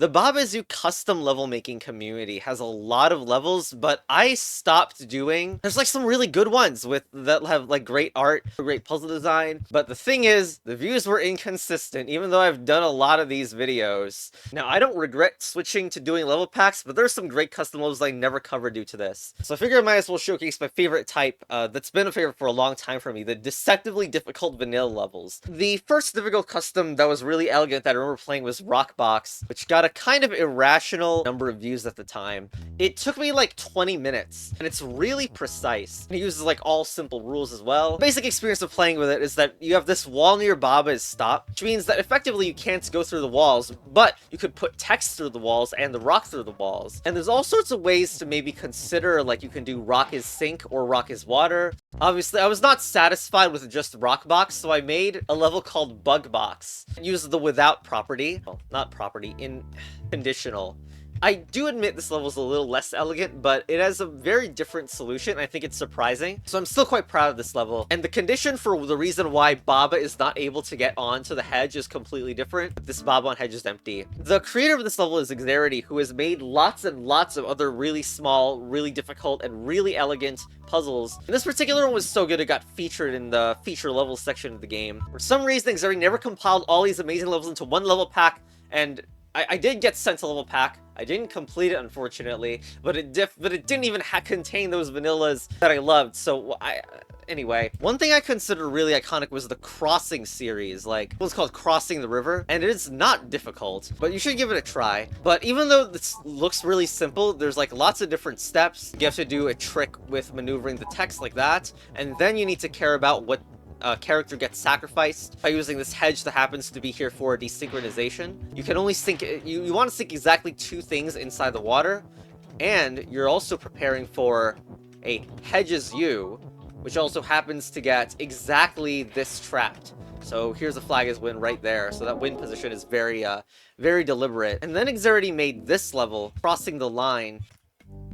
The Baba Is You custom level making community has a lot of levels, but I stopped doing. There's like some really good ones with that have like great art, great puzzle design, but the thing is, the views were inconsistent, even though I've done a lot of these videos. Now, I don't regret switching to doing level packs, but there's some great custom levels I never covered due to this. So I figured I might as well showcase my favorite type that's been a favorite for a long time for me, the deceptively difficult vanilla levels. The first difficult custom that was really elegant that I remember playing was Rockbox, which got a kind of irrational number of views at the time. It took me like 20 minutes, and it's really precise. It uses like all simple rules as well. The basic experience of playing with it is that you have this wall near Baba is stop, which means that effectively you can't go through the walls, but you could put text through the walls and the rock through the walls. And there's all sorts of ways to maybe consider, like you can do rock is sink or rock is water. Obviously, I was not satisfied with just Rockbox, so I made a level called Bugbox. Use the without property, well, not property, in conditional. I do admit this level is a little less elegant, but it has a very different solution, and I think it's surprising. So I'm still quite proud of this level. And the condition for the reason why Baba is not able to get onto the hedge is completely different. This Baba on hedge is empty. The creator of this level is Exarity, who has made lots and lots of other really small, really difficult, and really elegant puzzles. And this particular one was so good it got featured in the feature levels section of the game. For some reason, Exarity never compiled all these amazing levels into one level pack, and I did get sent a level pack. I didn't complete it, unfortunately, but it didn't even contain those vanillas that I loved, so anyway. One thing I consider really iconic was the Crossing series, like, what's called Crossing the River, and it is not difficult, but you should give it a try. But even though this looks really simple, there's like lots of different steps. You have to do a trick with maneuvering the text like that, and then you need to care about what character gets sacrificed by using this hedge that happens to be here for desynchronization. You can only sink, you want to sink exactly 2 things inside the water, and you're also preparing for a hedges you, which also happens to get exactly this trapped. So here's a flag as win right there, so that win position is very, very deliberate. And then Exarity made this level, Crossing the Line,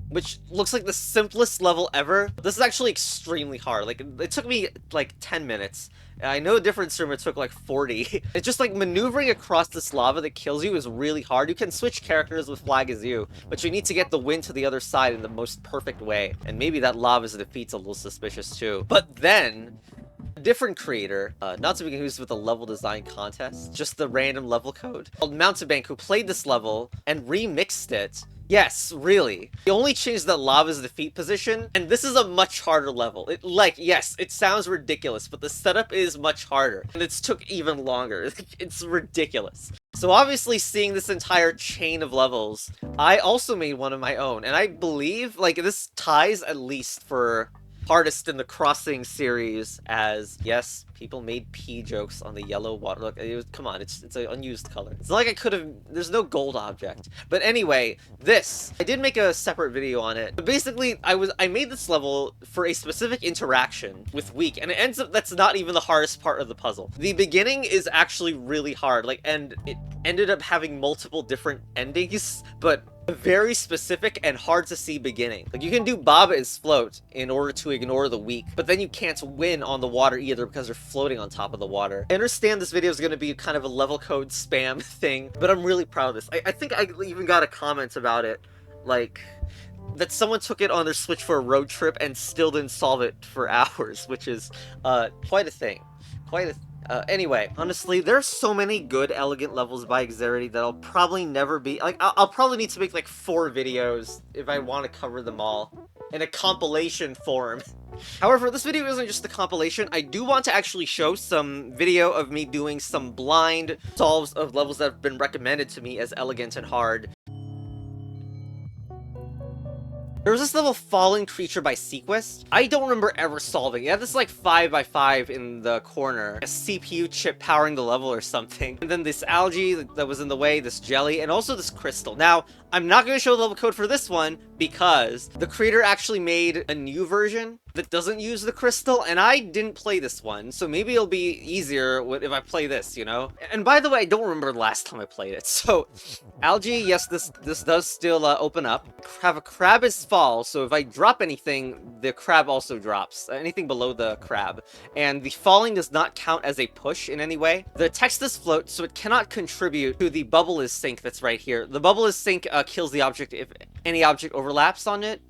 which looks like the simplest level ever. This is actually extremely hard. Like, it took me like 10 minutes. I know a different streamer took like 40. It's just like maneuvering across this lava that kills you is really hard. You can switch characters with Flag as You, but you need to get the wind to the other side in the most perfect way. And maybe that lava's defeat's a little suspicious too. But then, a different creator, not to be confused with the level design contest, just the random level code, called Mountebank, who played this level and remixed it. Yes, really. He only changed that lava's defeat position, and this is a much harder level. Yes, it sounds ridiculous, but the setup is much harder, and it's took even longer. It's ridiculous. So obviously, seeing this entire chain of levels, I also made one of my own, and I believe, like, this ties at least for hardest in the Crossing series, as yes, people made pee jokes on the yellow water. Look, come on, it's an unused color. It's not like I could have, there's no gold object. But anyway, this, I did make a separate video on it. But basically, I made this level for a specific interaction with Weak, and it ends up that's not even the hardest part of the puzzle. The beginning is actually really hard, like, and it ended up having multiple different endings, but a very specific and hard to see beginning. Like, you can do Baba is float in order to ignore the Weak, but then you can't win on the water either because they're floating on top of the water. I understand this video is going to be kind of a level code spam thing, but I'm really proud of this. I think I even got a comment about it, like, that someone took it on their Switch for a road trip and still didn't solve it for hours, which is quite a thing. Anyway, honestly, there's so many good, elegant levels by Exarity that I'll probably never be, like, I'll probably need to make, like, 4 videos if I want to cover them all in a compilation form. However, this video isn't just a compilation. I do want to actually show some video of me doing some blind solves of levels that have been recommended to me as elegant and hard. There was this level Fallen Creature by Sequest. I don't remember ever solving it. It had this like 5x5 in the corner, a CPU chip powering the level or something. And then this algae that was in the way, this jelly, and also this crystal. Now, I'm not going to show the level code for this one because the creator actually made a new version that doesn't use the crystal, and I didn't play this one, so maybe it'll be easier if I play this, you know? And by the way, I don't remember the last time I played it, so... Algae, yes, this does still open up. Have a crab is fall, so if I drop anything, the crab also drops. Anything below the crab. And the falling does not count as a push in any way. The text is float, so it cannot contribute to the bubble is sink that's right here. The bubble is sink kills the object if any object overlaps on it.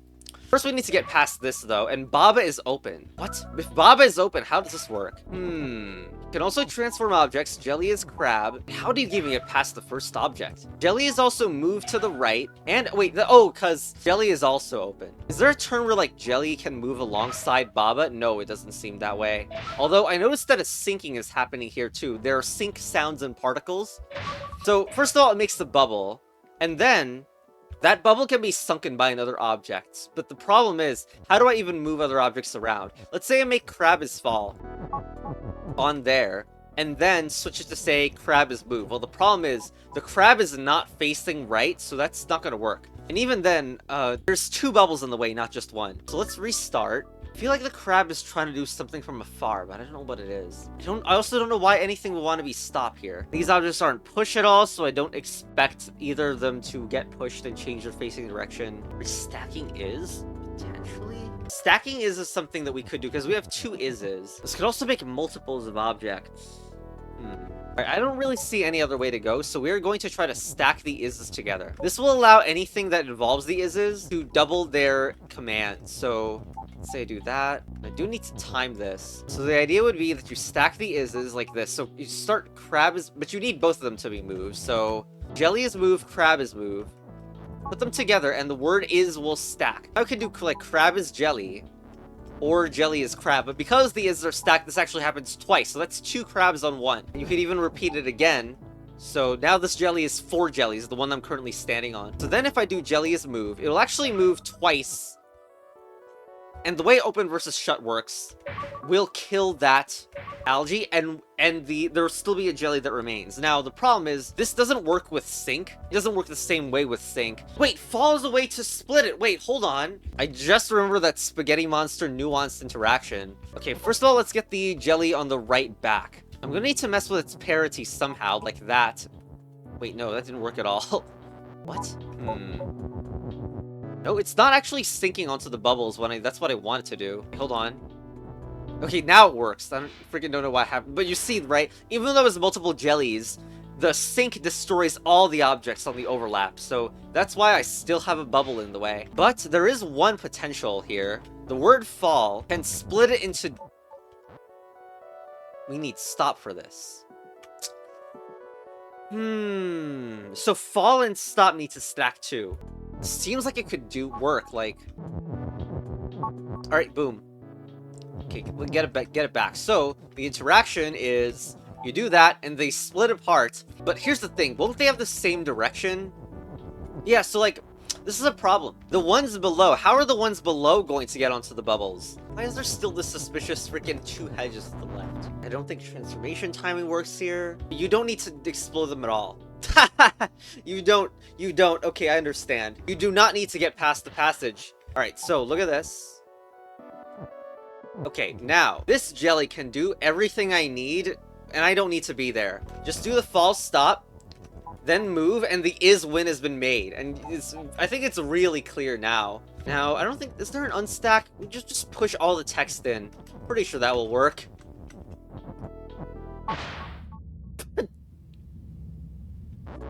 First, we need to get past this, though, and Baba is open. What? If Baba is open, how does this work? Can also transform objects. Jelly is crab. How do you even get past the first object? Jelly is also moved to the right. And, wait, because Jelly is also open. Is there a turn where, like, Jelly can move alongside Baba? No, it doesn't seem that way. Although, I noticed that a sinking is happening here, too. There are sink sounds and particles. So, first of all, it makes the bubble. And then... that bubble can be sunken by another object, but the problem is, how do I even move other objects around? Let's say I make crab is fall on there, and then switch it to say crab is move. Well, the problem is, the crab is not facing right, so that's not gonna work. And even then, there's two bubbles in the way, not just one. So let's restart. I feel like the crab is trying to do something from afar, but I don't know what it is. I also don't know why anything would want to be stop here. These objects aren't push at all, so I don't expect either of them to get pushed and change their facing direction. Restacking is? Potentially? Stacking is something that we could do, because we have two ises. This could also make multiples of objects. Alright, I don't really see any other way to go, so we're going to try to stack the ises together. This will allow anything that involves the ises to double their command, so... let's say I do that. I do need to time this. So the idea would be that you stack the ises like this. So you start crab is, but you need both of them to be moved. So jelly is move, crab is move. Put them together and the word is will stack. I could do like crab is jelly or jelly is crab, but because the ises are stacked, this actually happens twice. So that's two crabs on one. And you could even repeat it again. So now this jelly is 4 jellies, the one I'm currently standing on. So then if I do jelly is move, it'll actually move twice. And the way open versus shut works, will kill that algae, and there'll still be a jelly that remains. Now, the problem is, this doesn't work with sync. It doesn't work the same way with sync. Wait, fall is a way to split it. Wait, hold on. I just remember that spaghetti monster nuanced interaction. Okay, first of all, let's get the jelly on the right back. I'm gonna need to mess with its parity somehow, like that. Wait, no, that didn't work at all. What? No, it's not actually sinking onto the bubbles when that's what I want it to do. Hold on. Okay, now it works. I don't know what happened. But you see, right? Even though there's multiple jellies, the sink destroys all the objects on the overlap. So that's why I still have a bubble in the way. But there is one potential here. The word fall can split it into... we need stop for this. So fall and stop need to stack too. Seems like it could work, like... Alright, boom. Okay, we'll get it back. So, the interaction is... you do that, and they split apart. But here's the thing, won't they have the same direction? Yeah, so like, this is a problem. The ones below, how are the ones below going to get onto the bubbles? Why is there still this suspicious freaking 2 hedges to the left? I don't think transformation timing works here. You don't need to explode them at all. You don't. Okay, I understand. You do not need to get past the passage. Alright, so look at this. Okay, now, this jelly can do everything I need, and I don't need to be there. Just do the false stop, then move, and the is win has been made. And I think it's really clear now. Now, I don't think... is there an unstack? Just push all the text in. Pretty sure that will work.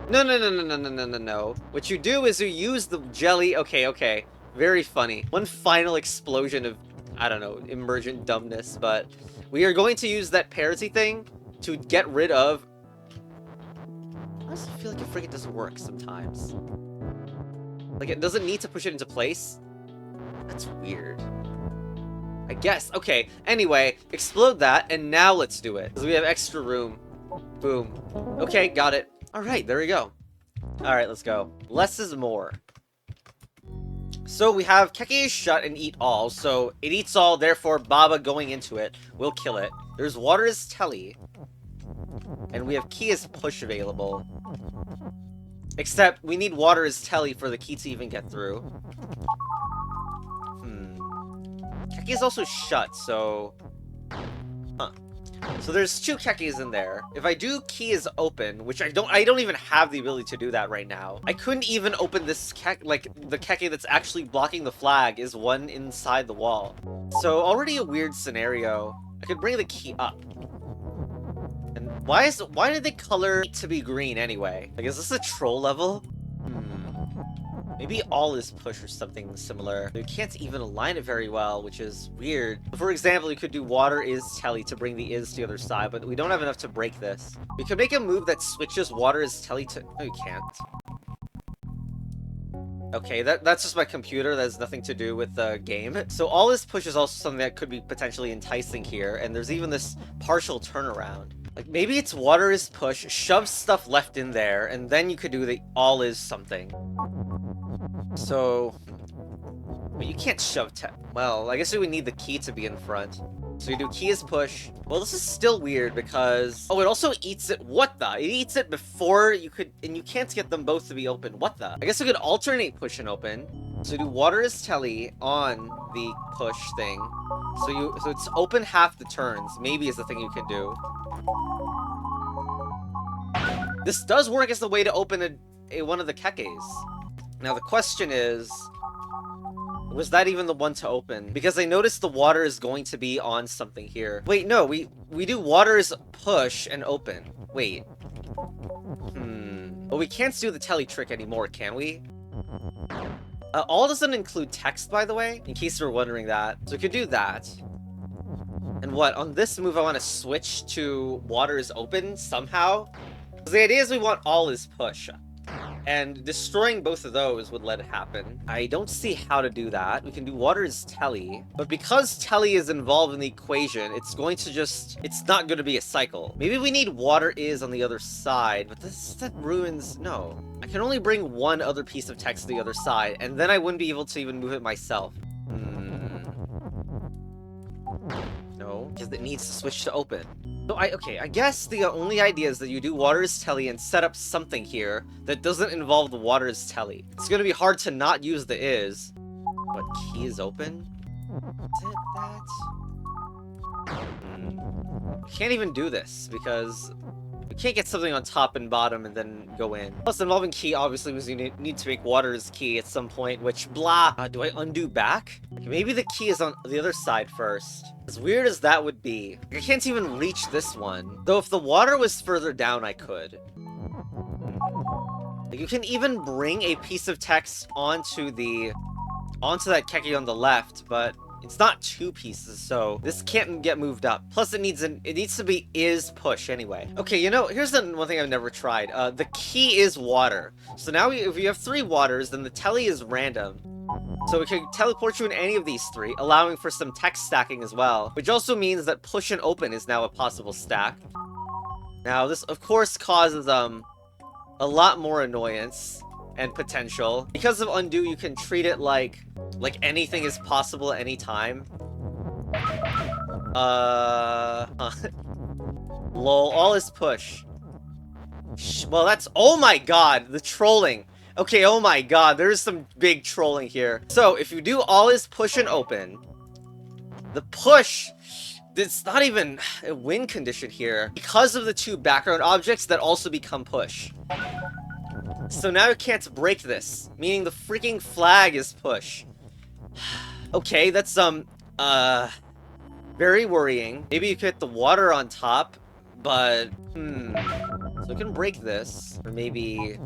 No. What you do is you use the jelly... Okay. Very funny. One final explosion of, I don't know, emergent dumbness, but we are going to use that parity thing to get rid of... I also feel like it freaking doesn't work sometimes. Like, it doesn't need to push it into place. That's weird. I guess. Okay, anyway, explode that, and now let's do it. Because we have extra room. Boom. Okay, got it. Alright, there we go. Alright, let's go. Less is more. So we have Keke is shut and eat all, so it eats all, therefore Baba going into it will kill it. There's water is telly. And we have key is push available. Except, we need water is telly for the key to even get through. Keke is also shut, so... Huh. So there's 2 Kekes in there. If I do key is open, which I don't even have the ability to do that right now. I couldn't even open this like, the Keke that's actually blocking the flag is one inside the wall. So already a weird scenario. I could bring the key up. And why did they color it to be green anyway? Like, is this a troll level? Maybe all is push or something similar. You can't even align it very well, which is weird. For example, you could do water is telly to bring the is to the other side, but we don't have enough to break this. We could make a move that switches water is telly to... No, you can't. Okay, that's just my computer. That has nothing to do with the game. So all is push is also something that could be potentially enticing here, and there's even this partial turnaround. Like, maybe it's water is push, shove stuff left in there, and then you could do the all is something. So... But you can't shove well, I guess we would need the key to be in front. So you do key is push. Well, this is still weird because... Oh, it also eats it. What the? It eats it before you could... And you can't get them both to be open. What the? I guess we could alternate push and open. So do water is telly on the push thing. So it's open half the turns. Maybe is the thing you can do. This does work as the way to open one of the Kekes. Now the question is... Was that even the one to open? Because I noticed the water is going to be on something here. Wait, no, we do water is push and open. Wait. Well, we can't do the telly trick anymore, can we? All doesn't include text, by the way, in case you're wondering that. So we could do that. And what, on this move I want to switch to water is open somehow? Because the idea is we want all is push. And destroying both of those would let it happen. I don't see how to do that. We can do water is telly. But because telly is involved in the equation, it's going to just... It's not going to be a cycle. Maybe we need water is on the other side. But that ruins... No. I can only bring one other piece of text to the other side. And then I wouldn't be able to even move it myself. No. Because it needs to switch to open. So okay, I guess the only idea is that you do water is telly and set up something here that doesn't involve the water is telly. It's gonna be hard to not use the is. What, key is open? Is it that? Can't even do this because we can't get something on top and bottom and then go in. Plus, involving key obviously was you need to make water is key at some point, which blah. Do I undo back? Okay, maybe the key is on the other side first. As weird as that would be, I can't even reach this one. Though if the water was further down, I could. Like, you can even bring a piece of text onto that Keke on the left, but it's not 2 pieces, so this can't get moved up. Plus, it needs to be is push anyway. Okay, you know, here's one thing I've never tried. The key is water. So now if you have 3 waters, then the telly is random. So we can teleport you in any of these 3, allowing for some text stacking as well, which also means that push and open is now a possible stack. Now, this, of course, causes, a lot more annoyance and potential. Because of undo, you can treat it like anything is possible at any time. Lol, all is push. Well, that's... Oh my god, the trolling. Okay, oh my god, there's some big trolling here. So, if you do all is push and open, the push, it's not even a win condition here because of the 2 background objects that also become push. So now you can't break this, meaning the freaking flag is push. Okay, that's, very worrying. Maybe you could hit the water on top, but, So we can break this, or maybe...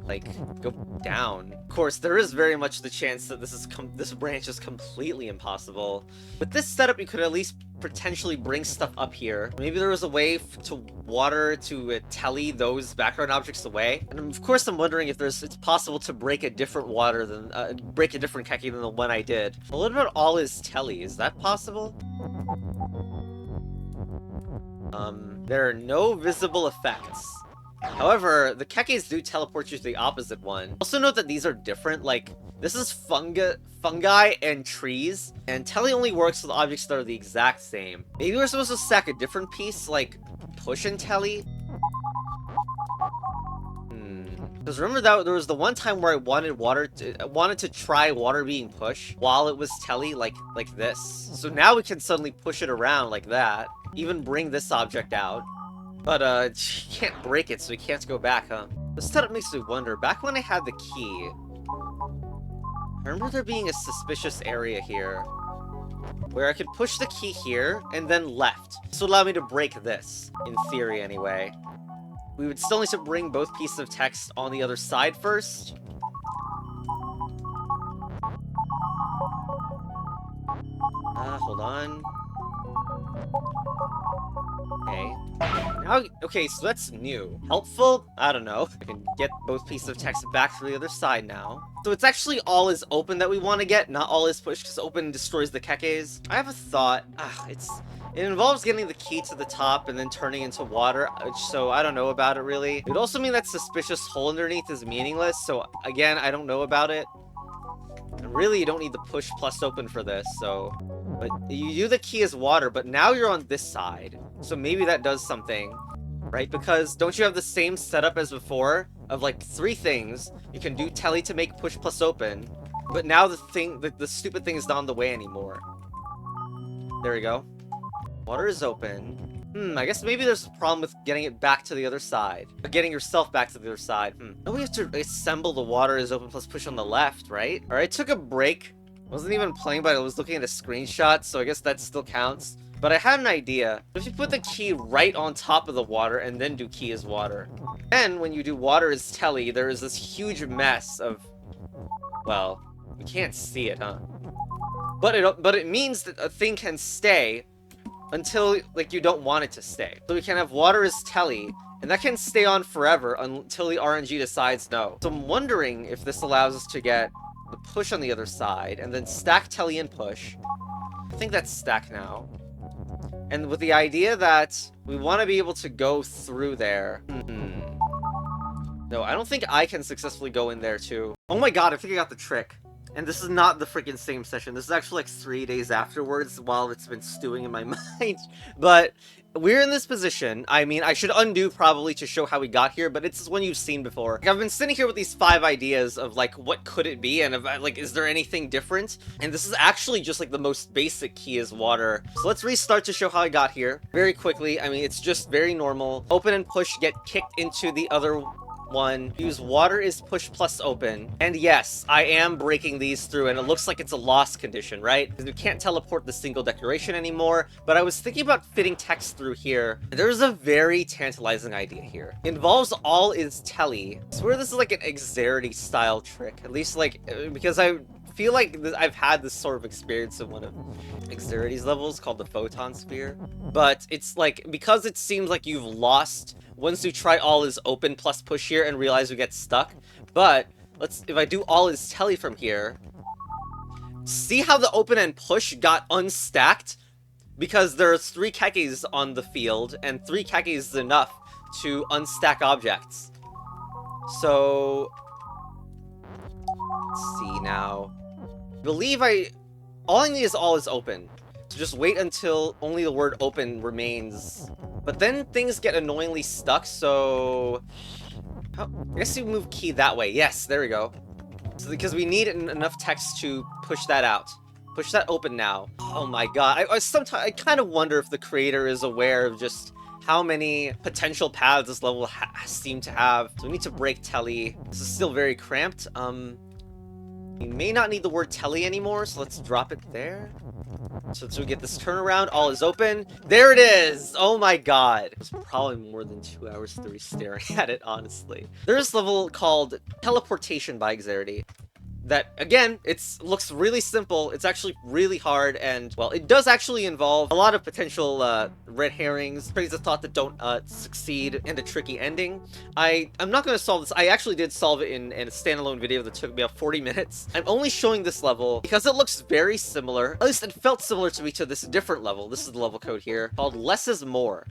like, go down. Of course, there is very much the chance that this branch is completely impossible. With this setup, you could at least potentially bring stuff up here. Maybe there was a way to telly those background objects away. And of course, I'm wondering if it's possible to break a different water than break a different Keke than the one I did. Well, what about all is telly? Is that possible? There are no visible effects. However, the Kekes do teleport you to the opposite one. Also note that these are different, like, this is fungi and trees, and telly only works with objects that are the exact same. Maybe we're supposed to stack a different piece, like, push and telly? Because remember that there was the one time where I wanted to try water being pushed while it was telly like this. So now we can suddenly push it around like that. Even bring this object out. But you can't break it, so we can't go back, huh? This setup makes me wonder, back when I had the key, I remember there being a suspicious area here where I could push the key here and then left. This would allow me to break this, in theory anyway. We would still need to bring both pieces of text on the other side first. Hold on. Okay. Now, okay, so that's new. Helpful? I don't know. I can get both pieces of text back to the other side now. So it's actually all is open that we want to get, not all is push, because open destroys the kekes. I have a thought. It involves getting the key to the top and then turning into water, so I don't know about it really. It would also mean that suspicious hole underneath is meaningless, so again, I don't know about it. And really, you don't need the push plus open for this, so... But you do the key as water, but now you're on this side. So maybe that does something, right? Because don't you have the same setup as before? Of like 3 things. You can do telly to make push plus open. But now the stupid thing is not on the way anymore. There we go. Water is open. I guess maybe there's a problem with getting it back to the other side. Or getting yourself back to the other side. No, we have to assemble the water is open plus push on the left, right? Alright, took a break. Wasn't even playing, but I was looking at a screenshot, so I guess that still counts. But I had an idea. If you put the key right on top of the water and then do key as water. Then, when you do water as telly, there is this huge mess of... Well, you can't see it, huh? But it means that a thing can stay until, like, you don't want it to stay. So we can have water as telly, and that can stay on forever until the RNG decides no. So I'm wondering if this allows us to get the push on the other side, and then stack telly and push. I think that's stack now. And with the idea that we want to be able to go through there. No, I don't think I can successfully go in there too. Oh my god, I think I got the trick. And this is not the freaking same session. This is actually like 3 days afterwards while it's been stewing in my mind. But we're in this position. I mean, I should undo probably to show how we got here, but it's one you've seen before. Like, I've been sitting here with these 5 ideas of like, what could it be? And like, is there anything different? And this is actually just like the most basic key is water. So let's restart to show how I got here very quickly. I mean, it's just very normal. Open and push get kicked into the other one. Use water is push plus open. And yes, I am breaking these through, and it looks like it's a lost condition, right? Because we can't teleport the single decoration anymore. But I was thinking about fitting text through here. There's a very tantalizing idea here. Involves all is telly. I swear this is like an Exarity style trick. At least like, because I feel like I've had this sort of experience in one of Exarity's levels called the Photon Sphere. But it's like, because it seems like you've lost once you try all is open plus push here and realize we get stuck. But if I do all is telly from here, see how the open and push got unstacked? Because there's 3 kekes on the field, and 3 kekes is enough to unstack objects. So let's see now. I believe all I need is all is open. So just wait until only the word open remains. But then things get annoyingly stuck, so... I guess you move key that way. Yes, there we go. So, because we need enough text to push that out. Push that open now. Oh my god. I kind of wonder if the creator is aware of just how many potential paths this level seem to have. So we need to break telly. This is still very cramped. We may not need the word telly anymore, so let's drop it there. So we get this turnaround, all is open. There it is! Oh my god. It was probably more than 2 hours staring at it, honestly. There's this level called Teleportation by Exarity. That, again, looks really simple. It's actually really hard, and, well, it does actually involve a lot of potential red herrings, trains of thought that don't succeed, and a tricky ending. I'm not going to solve this. I actually did solve it in a standalone video that took me about 40 minutes. I'm only showing this level because it looks very similar. At least it felt similar to me to this different level. This is the level code here, called Less is More.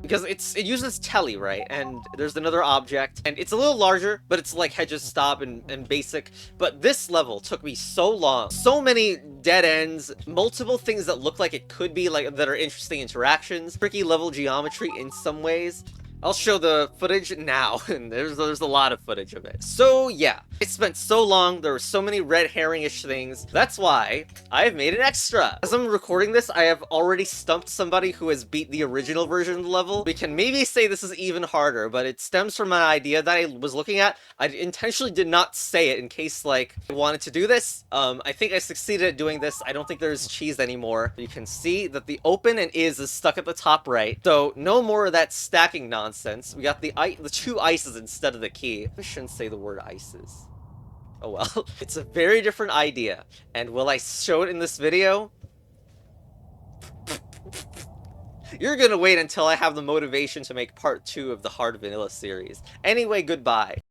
Because it uses telly, right? And there's another object, and it's a little larger, but it's like hedges stop and basic. But this level took me so long. So many dead ends, multiple things that look like it could be, like, that are interesting interactions, tricky level geometry in some ways. I'll show the footage now, and there's a lot of footage of it. So yeah, I spent so long, there were so many red herring-ish things. That's why I've made an extra. As I'm recording this, I have already stumped somebody who has beat the original version of the level. We can maybe say this is even harder, but it stems from an idea that I was looking at. I intentionally did not say it in case, like, I wanted to do this. I think I succeeded at doing this. I don't think there's cheese anymore. You can see that the open and is stuck at the top right. So no more of that stacking nonsense. We got the two ices instead of the key. I shouldn't say the word ices. Oh well. It's a very different idea. And will I show it in this video? You're gonna wait until I have the motivation to make part 2 of the Hard Vanilla series. Anyway, goodbye.